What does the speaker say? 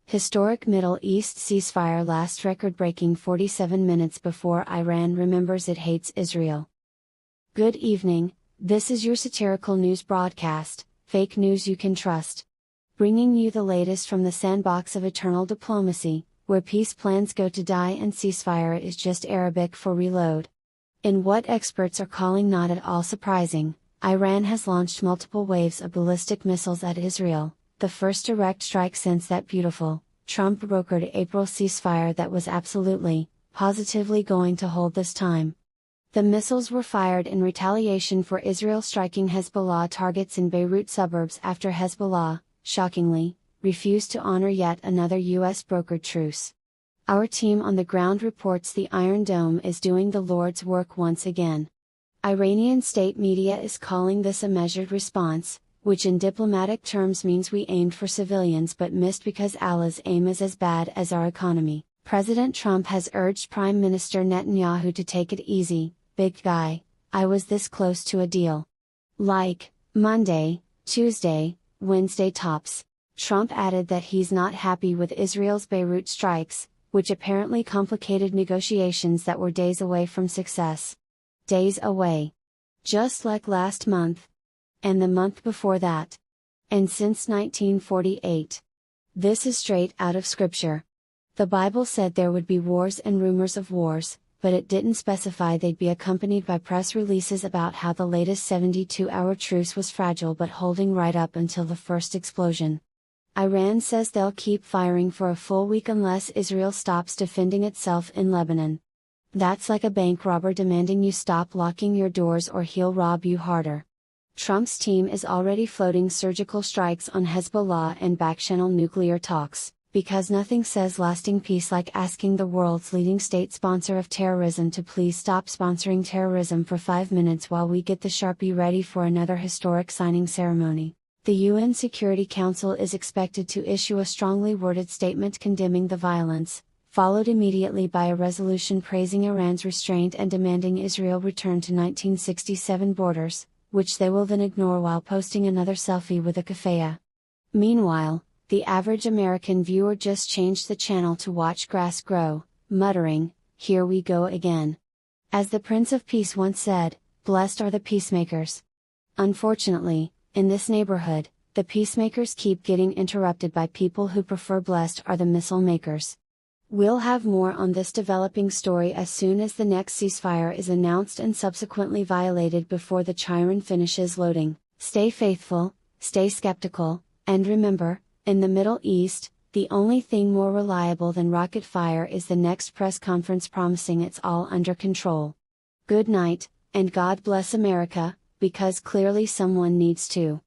Historic Middle East ceasefire lasts record-breaking 47 minutes before Iran remembers it hates Israel. Good evening, this is your satirical news broadcast, fake news you can trust. Bringing you the latest from the sandbox of eternal diplomacy, where peace plans go to die and ceasefire is just Arabic for reload. In what experts are calling not at all surprising, Iran has launched multiple waves of ballistic missiles at Israel, the first direct strike since that beautiful, Trump-brokered April ceasefire that was absolutely, positively going to hold this time. The missiles were fired in retaliation for Israel striking Hezbollah targets in Beirut suburbs after Hezbollah, shockingly, refused to honor yet another US-brokered truce. Our team on the ground reports the Iron Dome is doing the Lord's work once again. Iranian state media is calling this a measured response, which in diplomatic terms means we aimed for civilians but missed because Allah's aim is as bad as our economy. President Trump has urged Prime Minister Netanyahu to take it easy, big guy, I was this close to a deal. Like, Monday, Tuesday, Wednesday tops. Trump added that he's not happy with Israel's Beirut strikes, which apparently complicated negotiations that were days away from success. Days away. Just like last month. And the month before that. And since 1948. This is straight out of Scripture. The Bible said there would be wars and rumors of wars, but it didn't specify they'd be accompanied by press releases about how the latest 72-hour truce was fragile but holding right up until the first explosion. Iran says they'll keep firing for a full week unless Israel stops defending itself in Lebanon. That's like a bank robber demanding you stop locking your doors or he'll rob you harder. Trump's team is already floating surgical strikes on Hezbollah and backchannel nuclear talks, because nothing says lasting peace like asking the world's leading state sponsor of terrorism to please stop sponsoring terrorism for 5 minutes while we get the Sharpie ready for another historic signing ceremony. The UN Security Council is expected to issue a strongly worded statement condemning the violence, followed immediately by a resolution praising Iran's restraint and demanding Israel return to 1967 borders, which they will then ignore while posting another selfie with a keffiyeh. Meanwhile, the average American viewer just changed the channel to watch grass grow, muttering, "Here we go again." As the Prince of Peace once said, "Blessed are the peacemakers." Unfortunately, in this neighborhood, the peacemakers keep getting interrupted by people who prefer blessed are the missile makers. We'll have more on this developing story as soon as the next ceasefire is announced and subsequently violated before the Chiron finishes loading. Stay faithful, stay skeptical, and remember, in the Middle East, the only thing more reliable than rocket fire is the next press conference promising it's all under control. Good night, and God bless America, because clearly someone needs to.